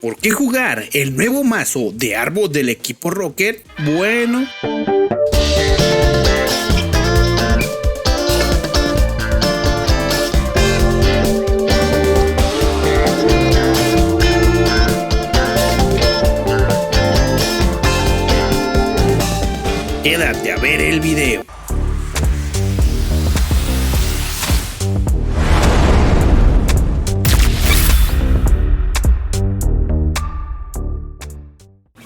¿Por qué jugar el nuevo mazo de árbol del equipo Rocket? Bueno, quédate a ver el video.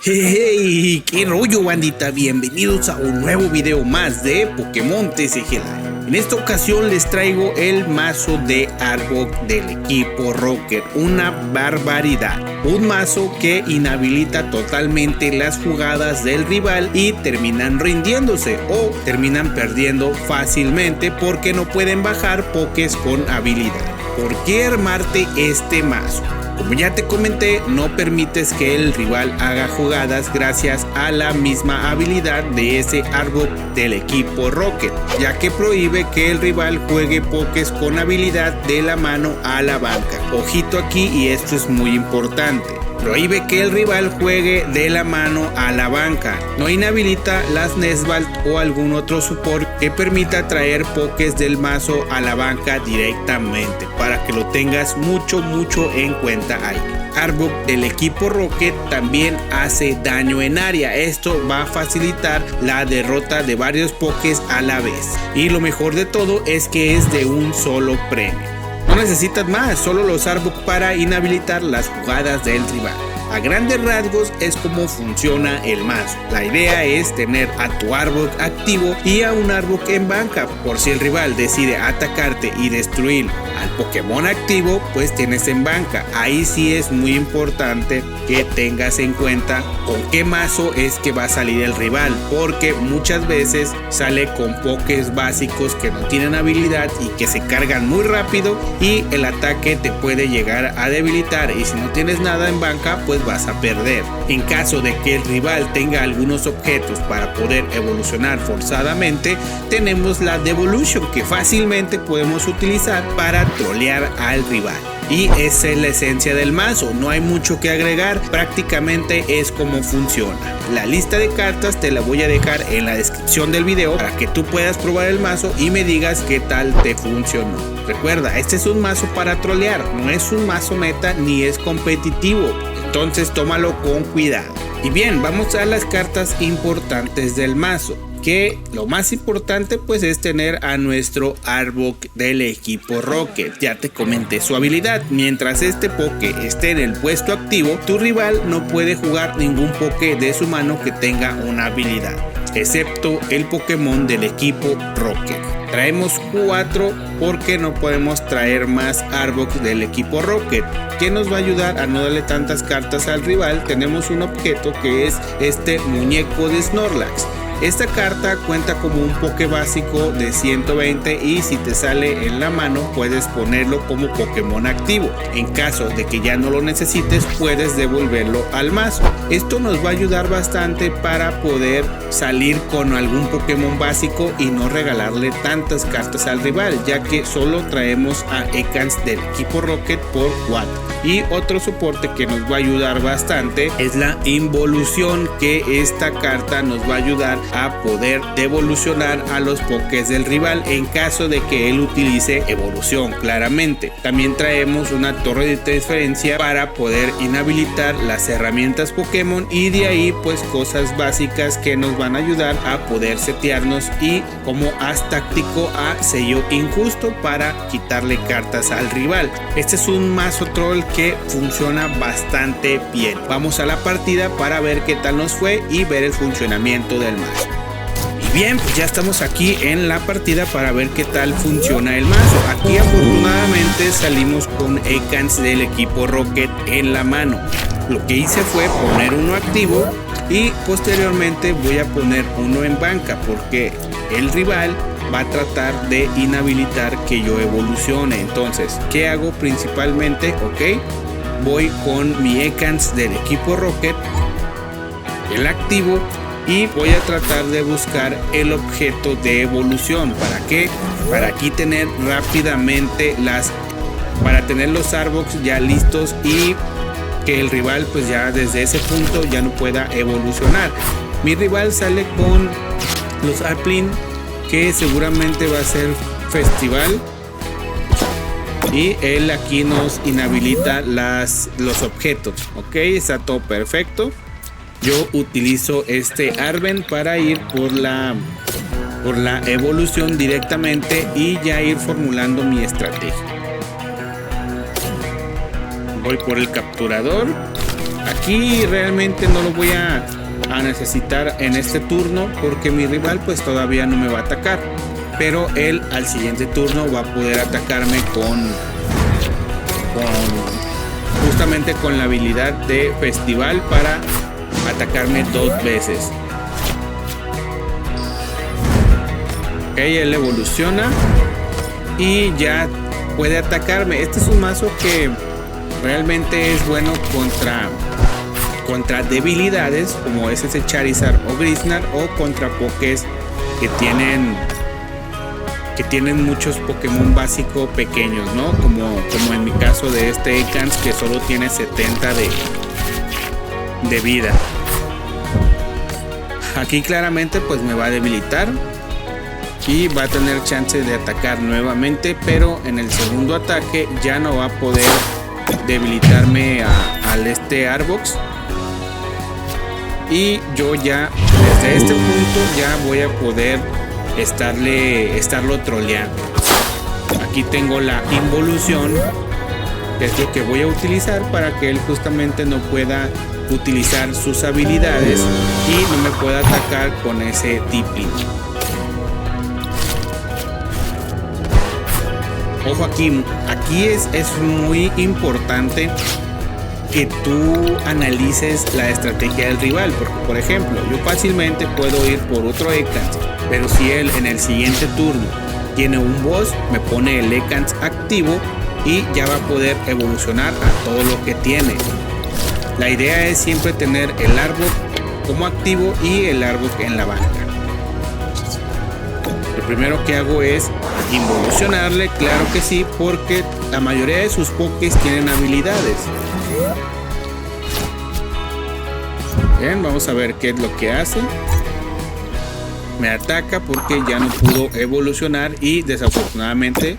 Hey, qué rollo, bandita, bienvenidos a un nuevo video más de Pokémon TCG Live. En esta ocasión les traigo el mazo de Arbok del equipo Rocket, una barbaridad. Un mazo que inhabilita totalmente las jugadas del rival y terminan rindiéndose o terminan perdiendo fácilmente porque no pueden bajar Pokés con habilidad. ¿Por qué armarte este mazo? Como ya te comenté, no permites que el rival haga jugadas gracias a la misma habilidad de ese árbol del equipo Rocket, ya que prohíbe que el rival juegue Pokés con habilidad de la mano a la banca. Ojito aquí, y esto es muy importante. Prohíbe que el rival juegue de la mano a la banca. No inhabilita las Nesvalt o algún otro support que permita traer Pokés del mazo a la banca directamente, para que lo tengas mucho en cuenta ahí. Arbok del equipo Rocket también hace daño en área. Esto va a facilitar la derrota de varios Pokés a la vez. Y lo mejor de todo es que es de un solo premio. No necesitas más, solo los Arbok para inhabilitar las jugadas del rival. A grandes rasgos es como funciona el mazo. La idea es tener a tu Arbok activo y a un Arbok en banca. Por si el rival decide atacarte y destruir al Pokémon activo, pues tienes en banca. Ahí sí es muy importante que tengas en cuenta con qué mazo es que va a salir el rival, porque muchas veces sale con Pokés básicos que no tienen habilidad y que se cargan muy rápido y el ataque te puede llegar a debilitar, y si no tienes nada en banca pues vas a perder. En caso de que el rival tenga algunos objetos para poder evolucionar forzadamente, tenemos la Devolution, que fácilmente podemos utilizar para trolear al rival. Y esa es la esencia del mazo, no hay mucho que agregar, prácticamente es como funciona. La lista de cartas te la voy a dejar en la descripción del video para que tú puedas probar el mazo y me digas qué tal te funcionó. Recuerda, este es un mazo para trolear, no es un mazo meta ni es competitivo, entonces tómalo con cuidado. Y bien, vamos a las cartas importantes del mazo, que lo más importante pues es tener a nuestro Arbok del equipo Rocket. Ya te comenté su habilidad. Mientras este Poké esté en el puesto activo, tu rival no puede jugar ningún Poké de su mano que tenga una habilidad, excepto el Pokémon del equipo Rocket. Traemos 4 porque no podemos traer más Arbok del equipo Rocket. ¿Qué nos va a ayudar a no darle tantas cartas al rival? Tenemos un objeto que es este muñeco de Snorlax. Esta carta cuenta como un Poké básico de 120 y si te sale en la mano puedes ponerlo como Pokémon activo. En caso de que ya no lo necesites puedes devolverlo al mazo. Esto nos va a ayudar bastante para poder salir con algún Pokémon básico y no regalarle tantas cartas al rival, ya que solo traemos a Ekans del equipo Rocket por 4. Y otro soporte que nos va a ayudar bastante es la Involución, que esta carta nos va a ayudar a poder devolucionar a los Pokés del rival en caso de que él utilice evolución, claramente. También traemos una torre de transferencia para poder inhabilitar las herramientas Pokémon, y de ahí pues cosas básicas que nos van a ayudar a poder setearnos, y como as táctico a sello injusto para quitarle cartas al rival. Este es un mazo troll que funciona bastante bien. Vamos a la partida para ver qué tal nos fue y ver el funcionamiento del mazo. Y bien, pues ya estamos aquí en la partida para ver qué tal funciona el mazo. Aquí afortunadamente salimos con Ekans del equipo Rocket en la mano. Lo que hice fue poner uno activo y posteriormente voy a poner uno en banca, porque el rival va a tratar de inhabilitar que yo evolucione. Entonces, ¿qué hago principalmente? Ok, voy con mi Ekans del equipo Rocket, el activo, y voy a tratar de buscar el objeto de evolución. ¿Para qué? Para aquí tener rápidamente para tener los Arboks ya listos y que el rival pues ya desde ese punto ya no pueda evolucionar. Mi rival sale con los Applin, que seguramente va a ser festival, y él aquí nos inhabilita los objetos. Ok, está todo perfecto. Yo utilizo este Arven para ir por la evolución directamente y ya ir formulando mi estrategia. Voy por el capturador. Aquí realmente no lo voy a necesitar en este turno porque mi rival pues todavía no me va a atacar, pero él al siguiente turno va a poder atacarme justamente con la habilidad de festival para atacarme 2 veces. Ok, él evoluciona y ya puede atacarme. Este es un mazo que realmente es bueno contra debilidades como es ese Charizard o Grizznar, o contra pokés que tienen muchos Pokémon básico pequeños, ¿no? Como en mi caso de este Ekans, que solo tiene 70 de vida. Aquí claramente pues me va a debilitar y va a tener chance de atacar nuevamente, pero en el segundo ataque ya no va a poder debilitarme al Arbox. Y yo ya desde este punto ya voy a poder estarlo troleando. Aquí tengo la involución, que es lo que voy a utilizar para que él justamente no pueda utilizar sus habilidades y no me pueda atacar con ese Tipling. Ojo, aquí es muy importante que tú analices la estrategia del rival, porque por ejemplo yo fácilmente puedo ir por otro Ekans, pero si él en el siguiente turno tiene un boss, me pone el Ekans activo y ya va a poder evolucionar a todo lo que tiene. La idea es siempre tener el árbol como activo y el árbol en la banca. Lo primero que hago es involucionarle, claro que sí, porque la mayoría de sus pokés tienen habilidades. Bien, vamos a ver qué es lo que hace. Me ataca porque ya no pudo evolucionar y desafortunadamente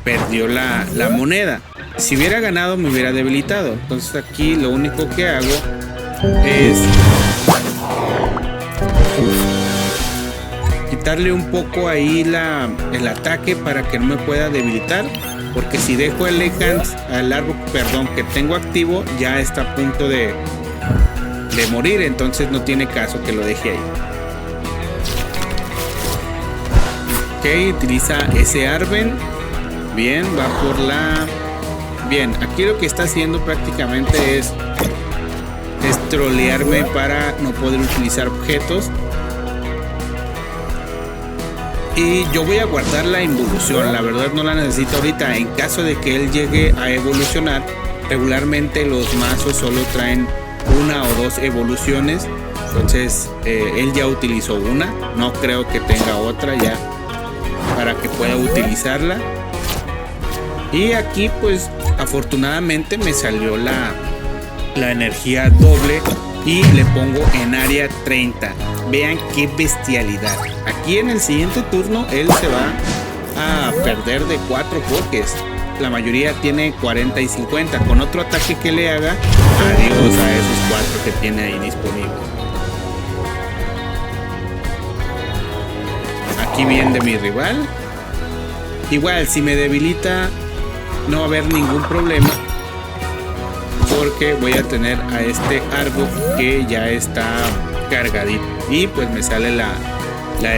perdió la moneda. Si hubiera ganado me hubiera debilitado. Entonces aquí lo único que hago es quitarle un poco ahí el ataque para que no me pueda debilitar, porque si dejo el Ekans al árbol, que tengo activo, ya está a punto de morir, entonces no tiene caso que lo deje ahí. Ok, utiliza ese Arven. Bien, va por la... Bien, aquí lo que está haciendo prácticamente es trolearme para no poder utilizar objetos. Y yo voy a guardar la involución, la verdad no la necesito ahorita. En caso de que él llegue a evolucionar, regularmente los mazos solo traen 1 o 2 evoluciones. Entonces él ya utilizó una, no creo que tenga otra ya para que pueda utilizarla. Y aquí pues afortunadamente me salió la energía doble y le pongo en área 30. Vean qué bestialidad. Aquí en el siguiente turno él se va a perder de 4 pokés. La mayoría tiene 40 y 50. Con otro ataque que le haga, adiós a esos 4 que tiene ahí disponibles. Aquí viene de mi rival. Igual si me debilita no va a haber ningún problema, porque voy a tener a este árbol que ya está cargadito y pues me sale la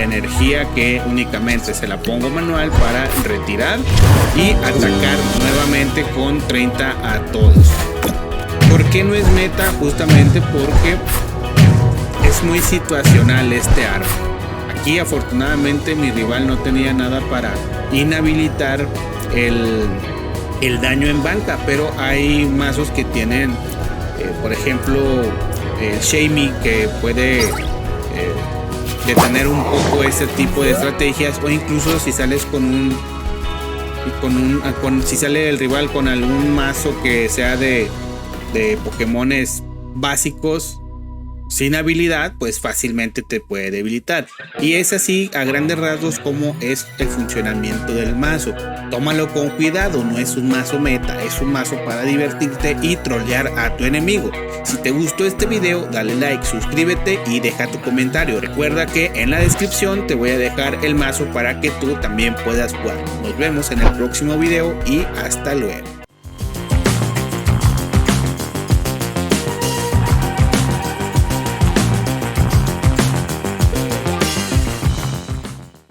energía, que únicamente se la pongo manual para retirar y atacar nuevamente con 30 a todos. ¿Por qué no es meta? Justamente porque es muy situacional este árbol. Aquí afortunadamente mi rival no tenía nada para inhabilitar el daño en banca, pero hay mazos que tienen por ejemplo el Shamey, que puede detener un poco ese tipo de estrategias, o incluso si sales si sale el rival con algún mazo que sea de de Pokémones básicos sin habilidad, pues fácilmente te puede debilitar. Y es así a grandes rasgos como es el funcionamiento del mazo. Tómalo con cuidado, no es un mazo meta, es un mazo para divertirte y trolear a tu enemigo. Si te gustó este video, dale like, suscríbete y deja tu comentario. Recuerda que en la descripción te voy a dejar el mazo para que tú también puedas jugar. Nos vemos en el próximo video y hasta luego.